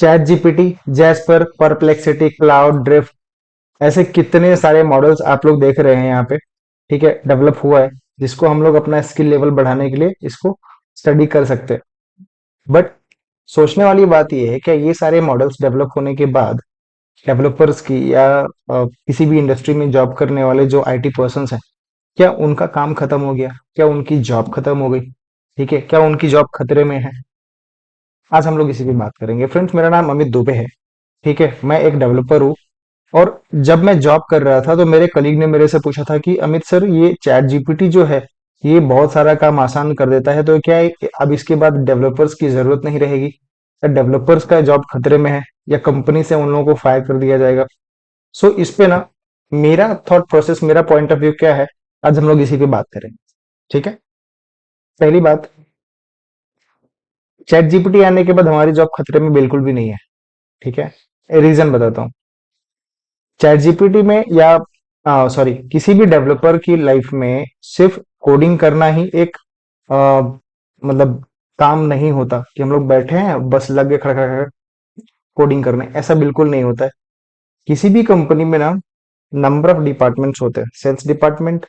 Chat GPT, jasper, perplexity, cloud, drift, ऐसे कितने सारे मॉडल्स आप लोग देख रहे हैं यहाँ पे। ठीक है, डेवलप हुआ है, जिसको हम लोग अपना स्किल लेवल बढ़ाने के लिए इसको स्टडी कर सकते हैं। बट सोचने वाली बात यह है, क्या ये सारे मॉडल्स डेवलप होने के बाद डेवलपर्स की या किसी भी इंडस्ट्री में जॉब करने वाले जो आईटी पर्सन हैं, क्या उनका काम खत्म हो गया, क्या उनकी जॉब खत्म हो गई? ठीक है, क्या उनकी जॉब खतरे में है? आज हम लोग इसी की बात करेंगे। फ्रेंड्स, मेरा नाम अमित दुबे है। ठीक है, मैं एक डेवलपर हूँ। और जब मैं जॉब कर रहा था तो मेरे कलीग ने मेरे से पूछा था कि अमित सर, ये चैट जीपीटी जो है ये बहुत सारा काम आसान कर देता है, तो क्या अब इसके बाद डेवलपर्स की जरूरत नहीं रहेगी? क्या डेवलपर्स का जॉब खतरे में है, या कंपनी से उन लोगों को फायर कर दिया जाएगा? सो इस पे ना मेरा थॉट प्रोसेस, मेरा पॉइंट ऑफ व्यू क्या है, आज हम लोग इसी पे बात करेंगे। ठीक है, पहली बात, चैट जीपीटी आने के बाद हमारी जॉब खतरे में बिल्कुल भी नहीं है। ठीक है, रीजन बताता हूँ। चैट जीपीटी में या सॉरी, किसी भी डेवलपर की लाइफ में सिर्फ कोडिंग करना ही एक मतलब काम नहीं होता कि हम लोग बैठे हैं बस लग गए खड़ा खड़ा कोडिंग करने। ऐसा बिल्कुल नहीं होता है। किसी भी कंपनी में ना नंबर ऑफ डिपार्टमेंट्स होते हैं। Sales department,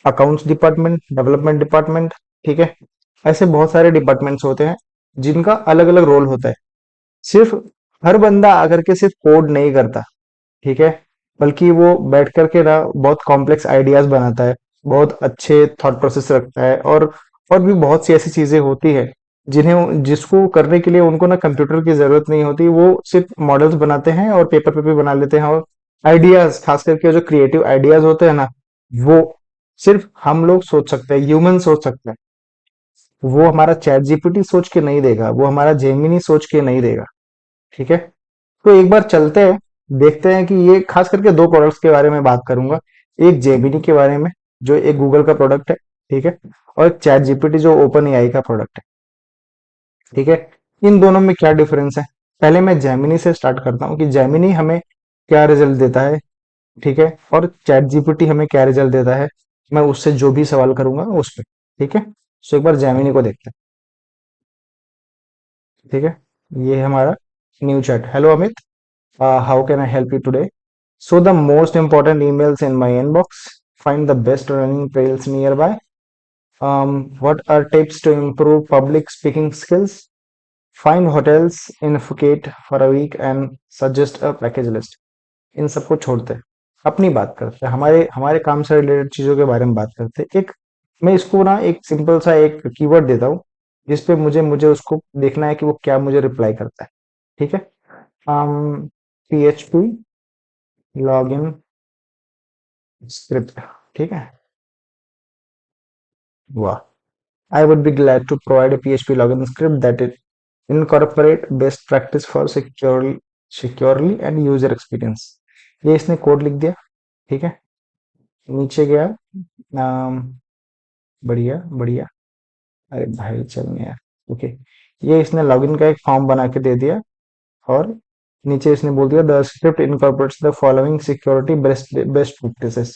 accounts department, development department. ठीक है, ऐसे बहुत सारे डिपार्टमेंट्स होते हैं जिनका अलग अलग रोल होता है। सिर्फ हर बंदा आकर के सिर्फ कोड नहीं करता। ठीक है, बल्कि वो बैठ करके ना बहुत कॉम्प्लेक्स आइडियाज बनाता है, बहुत अच्छे थॉट प्रोसेस रखता है, और भी बहुत सी ऐसी चीजें होती है जिन्हें जिसको करने के लिए उनको ना कंप्यूटर की जरूरत नहीं होती। वो सिर्फ मॉडल्स बनाते हैं और पेपर पे भी बना लेते हैं। और आइडियाज, खास करके जो क्रिएटिव आइडियाज होते हैं ना, वो सिर्फ हम लोग सोच सकते हैं, ह्यूमन सोच सकते हैं। वो हमारा चैट जीपीटी सोच के नहीं देगा, वो हमारा जेमिनी सोच के नहीं देगा। ठीक है, तो एक बार चलते हैं, देखते हैं कि ये खास करके दो प्रोडक्ट्स के बारे में बात करूंगा। एक जेमिनी के बारे में, जो एक गूगल का प्रोडक्ट है। ठीक है, और एक चैट जीपीटी जो ओपन एआई का प्रोडक्ट है। ठीक है, इन दोनों में क्या डिफरेंस है? पहले मैं जेमिनी से स्टार्ट करता हूँ कि जेमिनी हमें क्या रिजल्ट देता है। ठीक है, और चैट जीपीटी हमें क्या रिजल्ट देता है, मैं उससे जो भी सवाल करूंगा उस पर। ठीक है, सो एक बार जेमिनी को देखते हैं। ठीक है, ये है हमारा new chat. Hello Amit, how can I help you today? So the most important emails in my inbox. Find the best running trails nearby. What are tips to improve public speaking skills? Find hotels in Phuket for a week and suggest a package list. इन सबको छोड़ते हैं, अपनी बात करते हैं, हमारे हमारे काम से रिलेटेड चीजों के बारे में बात करते हैं। एक, मैं इसको ना एक सिंपल सा एक कीवर्ड देता हूँ, जिसपे मुझे मुझे उसको देखना है कि वो क्या मुझे रिप्लाई करता है। ठीक है, PHP लॉगिन स्क्रिप्ट। ठीक है, वाह, I would be glad to provide a PHP login script that it incorporate best practice for securely and user experience. ये इसने कोड लिख दिया। ठीक है, नीचे गया, नाम, बढ़िया बढ़िया, अरे भाई चल नहीं यार। ओके, ये इसने लॉगिन का एक फॉर्म बना के दे दिया। और नीचे इसने बोल दिया the script incorporates the following security best best practices.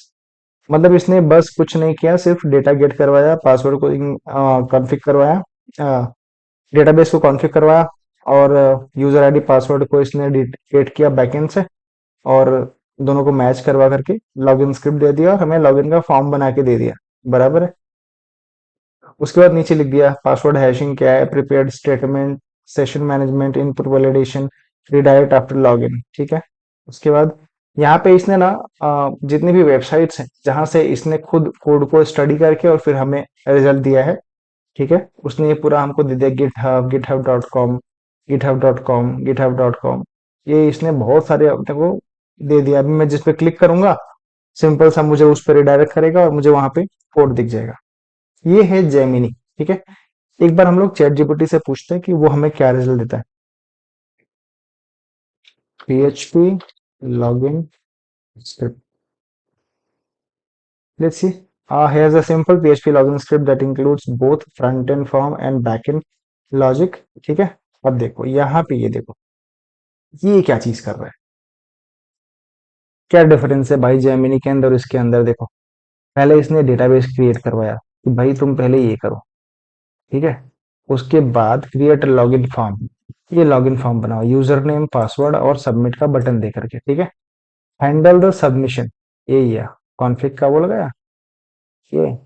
मतलब इसने बस कुछ नहीं किया, सिर्फ डेटा गेट करवाया, पासवर्ड को कॉन्फ़िग करवाया, डेटाबेस को कॉन्फ़िग करवाया, और यूजर आईडी पासवर्ड को इसने गेट किया बैकएंड से, और दोनों को मैच करवा करके लॉगिन स्क्रिप्ट दे दिया और हमें लॉगिन का फॉर्म बना के दे दिया। बराबर है। उसके बाद नीचे लिख दिया पासवर्ड हैशिंग क्या है, prepared statement, session management, input validation, redirect after login. ठीक है, उसके बाद यहाँ पे इसने ना जितनी भी वेबसाइट्स हैं जहां से इसने खुद कोड को स्टडी करके और फिर हमें रिजल्ट दिया है। ठीक है, उसने ये पूरा हमको दे दिया, गिटहब.com, ये इसने बहुत सारे अपने को दे दिया। अभी मैं जिस पे क्लिक करूंगा, सिंपल सा मुझे उस पर रिडायरेक्ट करेगा और मुझे वहां पे कोड दिख जाएगा। ये है जेमिनी। ठीक है, एक बार हम लोग चैट जीपीटी से पूछते हैं कि वो हमें क्या रिजल्ट देता है। PHP login script. Let's see. Here's a simple PHP login script that includes both front end form and back end logic. ठीक है, अब देखो यहाँ पे, ये देखो ये क्या चीज कर रहा है, क्या डिफरेंस है भाई जेमिनी के अंदर और इसके अंदर। देखो, पहले इसने डेटाबेस क्रिएट करवाया कि भाई तुम पहले ये करो। ठीक है, उसके बाद क्रिएट लॉगिन फॉर्म। ये लॉगिन फॉर्म बनाओ, यूजर नेम पासवर्ड और सबमिट का बटन दे करके, ठीक है। हैंडल द सबमिशन, ये या कॉन्फ़िग का वो लगाया ये,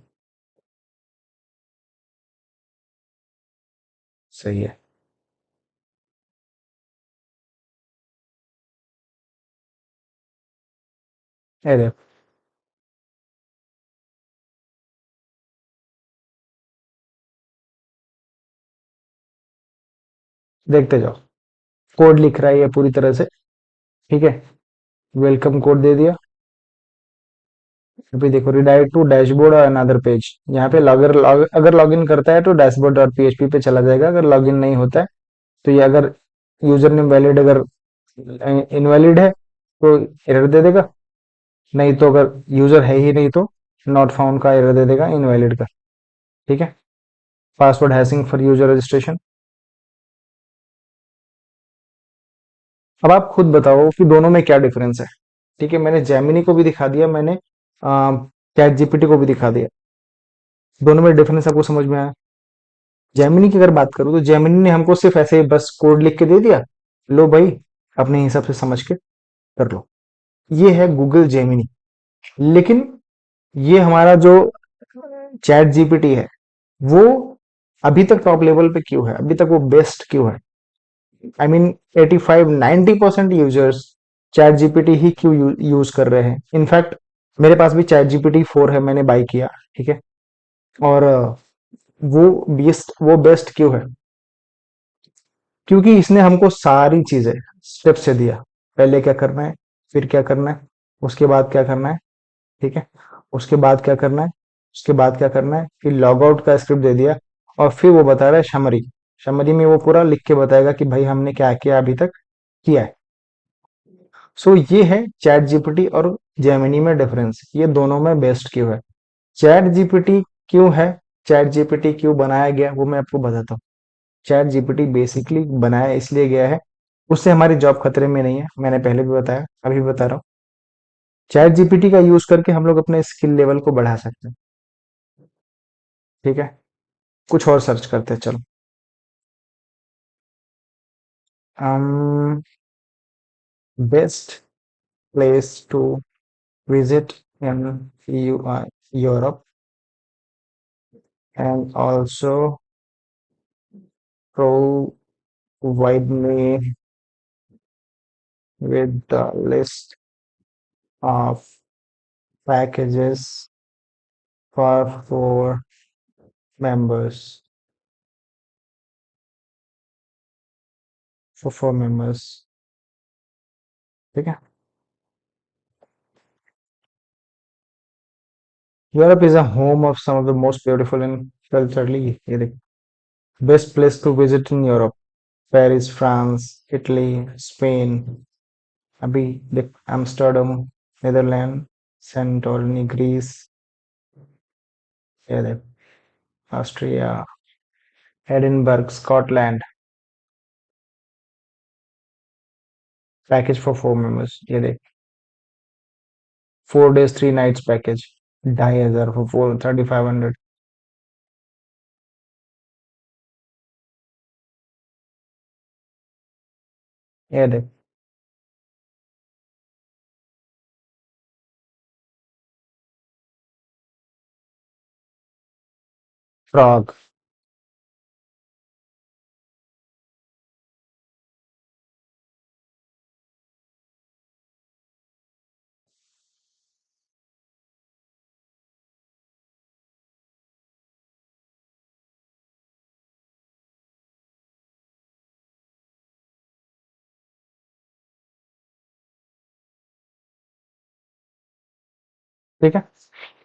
सही है। ये देख, देखते जाओ, कोड लिख रहा है ये पूरी तरह से, ठीक है। वेलकम कोड दे दिया। अभी देखो, रिडायरेक्ट टू डैशबोर्ड और अनदर पेज। यहाँ पे अगर लॉगिन करता है तो डैशबोर्ड डॉट पीएचपी पे चला जाएगा, अगर लॉगिन नहीं होता है तो ये, अगर यूजर नेम वैलिड, अगर इनवैलिड है तो एरर दे देगा, नहीं तो अगर यूजर है ही नहीं तो नॉट फाउंड का एरर दे देगा, इनवैलिड का, ठीक है। Password hashing for user registration. अब आप खुद बताओ कि दोनों में क्या डिफरेंस है, ठीक है। मैंने जेमिनी को भी दिखा दिया, मैंने चैट जीपीटी को भी दिखा दिया, दोनों में डिफरेंस आपको समझ में आया। जेमिनी की अगर बात करूं तो जेमिनी ने हमको सिर्फ ऐसे बस कोड लिख के दे दिया, लो भाई अपने हिसाब से समझ के कर लो, ये है गूगल जेमिनी। लेकिन ये हमारा जो चैट जीपीटी है, वो अभी तक टॉप लेवल पे क्यों है, अभी तक वो बेस्ट क्यों है? I mean 85-90% users ChatGPT ही क्यों यूज कर रहे हैं? इनफैक्ट मेरे पास भी चैट जीपीटी 4 है, मैंने बाई किया, ठीक है। और वो बेस्ट क्यों है? क्योंकि इसने हमको सारी चीजें स्टेप से दिया, पहले क्या करना है, फिर क्या करना है, उसके बाद क्या करना है, ठीक है। उसके बाद क्या करना है, उसके बाद क्या करना है, फिर लॉग आउट का स्क्रिप्ट दे दिया, और फिर वो बता रहा है समरी। समरी में वो पूरा लिख के बताएगा कि भाई हमने क्या किया अभी तक किया है। सो ये है चैट जीपीटी और जेमिनी में डिफरेंस, ये दोनों में बेस्ट क्यों है। चैट जीपीटी क्यों है, चैट जीपीटी क्यों बनाया गया, वो मैं आपको बताता हूँ। चैट जीपीटी बेसिकली बनाया इसलिए गया है, उससे हमारी जॉब खतरे में नहीं है, मैंने पहले भी बताया, अभी भी बता रहा हूँ। चैट जीपीटी का यूज करके हम लोग अपने स्किल लेवल को बढ़ा सकते हैं, ठीक है। कुछ और सर्च करते हैं, चलो। Best place to visit in Europe and also provide me with the list of packages for 4 members, for 4 members, ठीक है। Europe is a home of some of the most beautiful and culturally, ये देख, best place to visit in Europe, Paris France, Italy, Spain, अभी देख, Amsterdam Netherlands, Santorini Greece, ये देख, Austria, Edinburgh Scotland, package for 4 members, ये देख, 4 days 3 nights package, 2,500 for 3500, ये देख, फ्रॉग। ठीक है,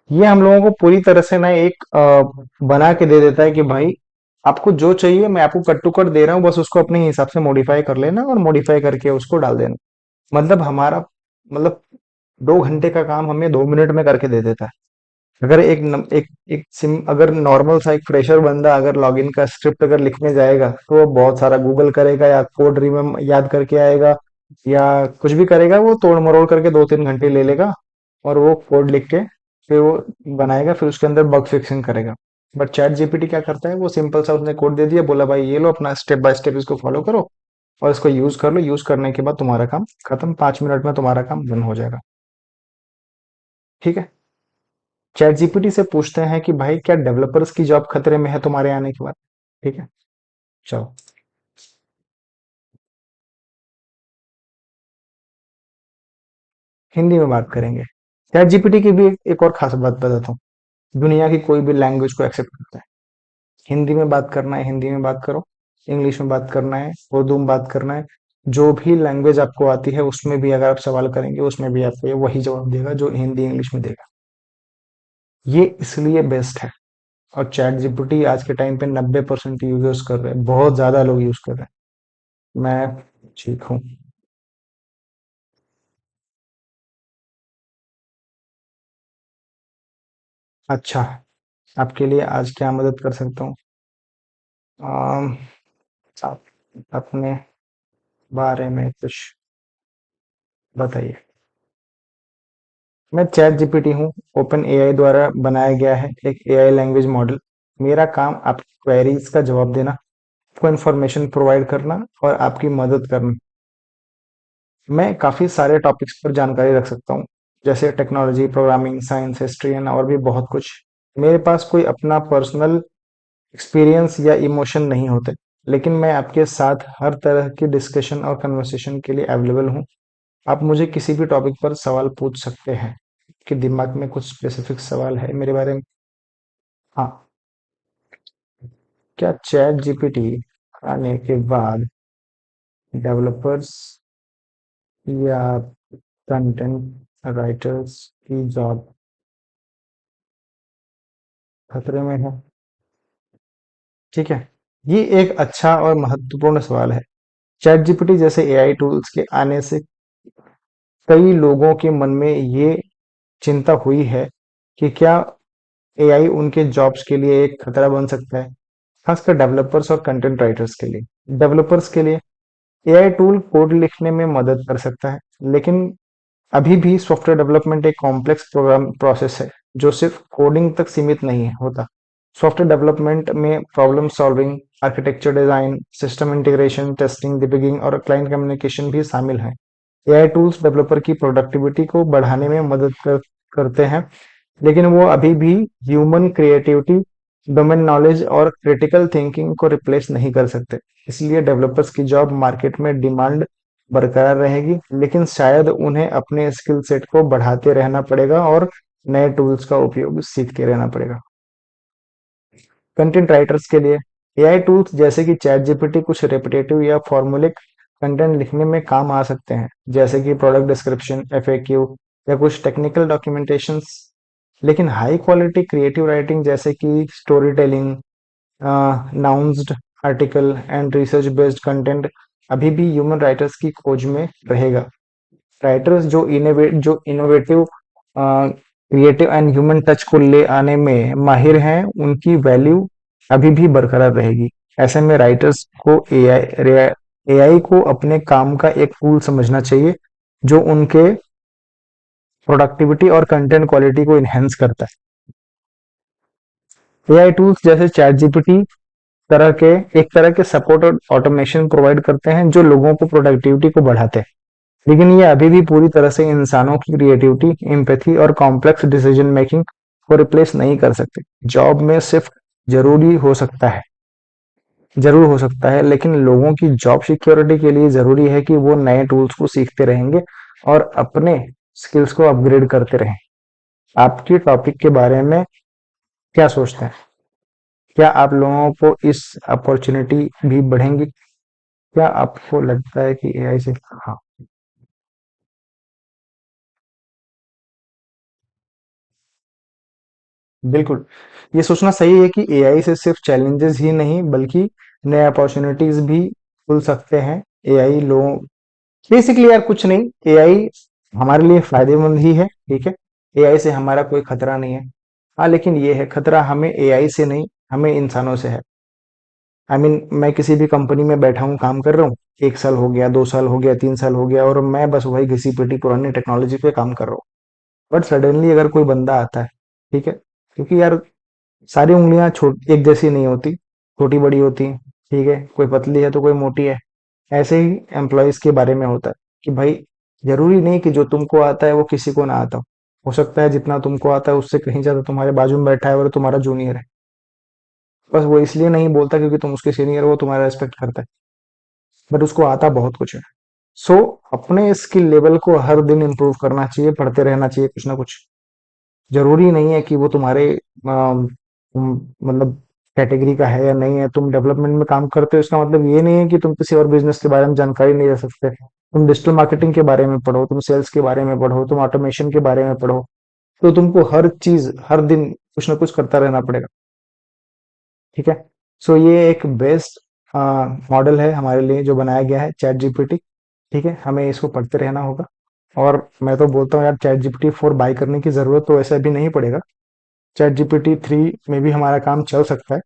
ये हम लोगों को पूरी तरह से ना एक बना के दे देता है कि भाई आपको जो चाहिए मैं आपको कट टू कट दे रहा हूँ, बस उसको अपने हिसाब से मॉडिफाई कर लेना और मॉडिफाई करके उसको डाल देना। मतलब हमारा, मतलब 2 घंटे का काम हमें 2 मिनट में करके दे देता है। अगर अगर नॉर्मल सा एक फ्रेशर बंदा अगर लॉगिन का स्क्रिप्ट अगर लिखने जाएगा तो वो बहुत सारा गूगल करेगा या कोड रिमेम याद करके आएगा या कुछ भी करेगा, वो तोड़ मरोड़ करके 2-3 घंटे ले लेगा और वो कोड लिख के फिर वो बनाएगा, फिर उसके अंदर बग फिक्सिंग करेगा। बट चैट जीपीटी क्या करता है, वो सिंपल सा उसने कोड दे दिया, बोला भाई ये लो अपना स्टेप बाय स्टेप इसको फॉलो करो, और इसको यूज कर लो। यूज करने के बाद तुम्हारा काम खत्म, 5 मिनट में तुम्हारा काम डन हो जाएगा। ठीक है। चैट जीपीटी से पूछते हैं कि भाई क्या डेवलपर्स की जॉब खतरे में है तुम्हारे आने के बाद। ठीक है, चलो। हिंदी में बात करेंगे। चैट जीपीटी की भी एक और खास बात बताता हूँ। दुनिया की कोई भी लैंग्वेज को एक्सेप्ट करता है। हिंदी में बात करना है हिंदी में बात करो, इंग्लिश में बात करना है उर्दू में बात करना है, जो भी लैंग्वेज आपको आती है उसमें भी अगर आप सवाल करेंगे उसमें भी आपको ये वही जवाब देगा जो हिंदी इंग्लिश में देगा। ये इसलिए बेस्ट है। और चैट जीपीटी आज के टाइम पे 90% यूजर्स कर रहे हैं, बहुत ज्यादा लोग यूज कर रहे हैं। मैं ठीक हूँ। अच्छा, आपके लिए आज क्या मदद कर सकता हूँ? आम, आप अपने बारे में कुछ बताइए। मैं चैट जीपीटी हूँ, ओपन एआई द्वारा बनाया गया है एक एआई लैंग्वेज मॉडल। मेरा काम आपकी क्वेरीज का जवाब देना, आपको इन्फॉर्मेशन प्रोवाइड करना और आपकी मदद करना। मैं काफी सारे टॉपिक्स पर जानकारी रख सकता हूँ, जैसे technology, programming, science, history and और भी बहुत कुछ। मेरे पास कोई अपना पर्सनल एक्सपीरियंस या इमोशन नहीं होते, लेकिन मैं आपके साथ हर तरह की डिस्कशन और कन्वर्सेशन के लिए अवेलेबल हूँ। आप मुझे किसी भी टॉपिक पर सवाल पूछ सकते हैं। कि दिमाग में कुछ स्पेसिफिक सवाल है मेरे बारे में? हाँ। क्या चैट जीपीटी आने के बाद डेवलपर्स या कंटेंट राइटर्स की जॉब खतरे में है? ठीक है, ये एक अच्छा और महत्वपूर्ण सवाल है। चैट जीपीटी जैसे एआई टूल्स के आने से कई लोगों के मन में ये चिंता हुई है कि क्या एआई उनके जॉब्स के लिए एक खतरा बन सकता है, खासकर डेवलपर्स और कंटेंट राइटर्स के लिए। डेवलपर्स के लिए एआई टूल कोड लिखने में मदद कर सकता है, लेकिन अभी भी सॉफ्टवेयर डेवलपमेंट एक कॉम्प्लेक्स प्रोग्राम प्रोसेस है जो सिर्फ कोडिंग तक सीमित नहीं होता। सॉफ्टवेयर डेवलपमेंट में problem solving, architecture design, system integration, testing, debugging और क्लाइंट कम्युनिकेशन भी शामिल है। एआई टूल्स डेवलपर की प्रोडक्टिविटी को बढ़ाने में करते हैं, लेकिन वो अभी भी ह्यूमन क्रिएटिविटी, डोमेन नॉलेज और क्रिटिकल थिंकिंग को रिप्लेस नहीं कर सकते। इसलिए डेवलपर्स की जॉब मार्केट में डिमांड बरकरार रहेगी, लेकिन शायद उन्हें अपने स्किल सेट को बढ़ाते रहना पड़ेगा और नए टूल्स का उपयोग सीखते रहना पड़ेगा। कंटेंट राइटर्स के लिए एआई टूल्स जैसे कि चैट जीपीटी कुछ रेपिटेटिव या फॉर्मूलिक कंटेंट लिखने में काम आ सकते हैं, जैसे कि प्रोडक्ट डिस्क्रिप्शन, एफएक्यू या कुछ टेक्निकल डॉक्यूमेंटेशंस। लेकिन हाई क्वालिटी क्रिएटिव राइटिंग जैसे कि story telling, nuanced article and research based content अभी भी ह्यूमन राइटर्स की खोज में रहेगा। राइटर्स जो innovative, creative and human touch को ले आने में माहिर हैं, उनकी वैल्यू अभी भी बरकरार रहेगी। ऐसे में राइटर्स को एआई को अपने काम का एक टूल समझना चाहिए जो उनके प्रोडक्टिविटी और कंटेंट क्वालिटी को इनहेंस करता है। एआई टूल्स जैसे चैट जीपीटी तरह के एक तरह के सपोर्ट और ऑटोमेशन प्रोवाइड करते हैं जो लोगों को प्रोडक्टिविटी को बढ़ाते हैं, लेकिन ये अभी भी पूरी तरह से इंसानों की क्रिएटिविटी, एम्पैथी और कॉम्प्लेक्स डिसीजन मेकिंग को रिप्लेस नहीं कर सकते। जॉब में सिर्फ जरूरी हो सकता है जरूर हो सकता है, लेकिन लोगों की जॉब सिक्योरिटी के लिए जरूरी है कि वो नए टूल्स को सीखते रहेंगे और अपने स्किल्स को अपग्रेड करते रहें। आपकी टॉपिक के बारे में क्या सोचते हैं? क्या आप लोगों को इस अपॉर्चुनिटी भी बढ़ेंगी? क्या आपको लगता है कि एआई से? हाँ, बिल्कुल। ये सोचना सही है कि एआई से सिर्फ चैलेंजेस ही नहीं बल्कि नए अपॉर्चुनिटीज भी खुल सकते हैं। एआई लोगों बेसिकली यार कुछ नहीं, एआई हमारे लिए फायदेमंद ही है। ठीक है, एआई से हमारा कोई खतरा नहीं है। हाँ, लेकिन ये है खतरा हमें एआई से नहीं, हमें इंसानों से है। मैं किसी भी कंपनी में बैठा हूँ, काम कर रहा हूँ, 1 साल हो गया, 2 साल हो गया, 3 साल हो गया और मैं बस वही घिसी पिटी पुरानी टेक्नोलॉजी पे काम कर रहा हूँ। बट सडनली अगर कोई बंदा आता है, ठीक है, क्योंकि यार सारी उंगलियां छोट एक जैसी नहीं होती, छोटी बड़ी होती हैं। ठीक है, कोई पतली है तो कोई मोटी है। ऐसे ही एम्प्लॉयज के बारे में होता है कि भाई जरूरी नहीं कि जो तुमको आता है वो किसी को ना आता हो सकता है जितना तुमको आता है उससे कहीं ज्यादा तुम्हारे बाजू में बैठा है और तुम्हारा जूनियर है, बस वो इसलिए नहीं बोलता क्योंकि तुम उसके सीनियर हो, वो तुम्हारा रेस्पेक्ट करता है, बट उसको आता बहुत कुछ है। सो अपने स्किल लेवल को हर दिन इम्प्रूव करना चाहिए, पढ़ते रहना चाहिए कुछ ना कुछ। जरूरी नहीं है कि वो तुम्हारे मतलब कैटेगरी का है या नहीं है। तुम डेवलपमेंट में काम करते हो इसका मतलब ये नहीं है कि तुम किसी और बिजनेस के बारे में जानकारी नहीं रख सकते। तुम डिजिटल मार्केटिंग के बारे में पढ़ो, तुम सेल्स के बारे में पढ़ो, तुम ऑटोमेशन के बारे में पढ़ो। तो तुमको हर चीज हर दिन कुछ ना कुछ करता रहना पड़ेगा। ठीक है। सो ये एक बेस्ट मॉडल है हमारे लिए जो बनाया गया है, चैट जीपीटी। ठीक है, हमें इसको पढ़ते रहना होगा। और मैं तो बोलता हूँ यार, चैट जीपीटी 4 बाय करने की जरूरत तो ऐसे अभी नहीं पड़ेगा। चैट जीपीटी 3 में भी हमारा काम चल सकता है।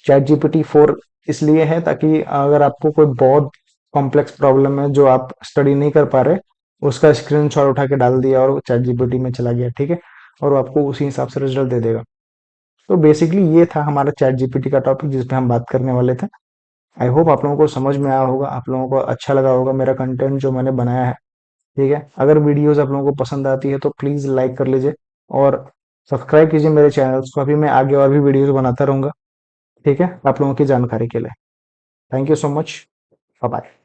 चैट जीपीटी 4 इसलिए है ताकि अगर आपको कोई बहुत कॉम्प्लेक्स प्रॉब्लम है जो आप स्टडी नहीं कर पा रहे, उसका स्क्रीनशॉट उठा के डाल दिया और वो चैट जीपीटी में चला गया, ठीक है, और वो आपको उसी हिसाब से रिजल्ट दे देगा। तो बेसिकली ये था हमारा चैट जीपीटी का टॉपिक जिस पे हम बात करने वाले थे। आई होप आप लोगों को समझ में आया होगा, आप लोगों को अच्छा लगा होगा मेरा कंटेंट जो मैंने बनाया है। ठीक है, अगर वीडियोस आप लोगों को पसंद आती है तो प्लीज लाइक कर लीजिए और सब्सक्राइब कीजिए मेरे चैनल्स को, अभी मैं आगे और भी वीडियोस बनाता रहूंगा। ठीक है, आप लोगों की जानकारी के लिए। Thank you so much. Bye bye.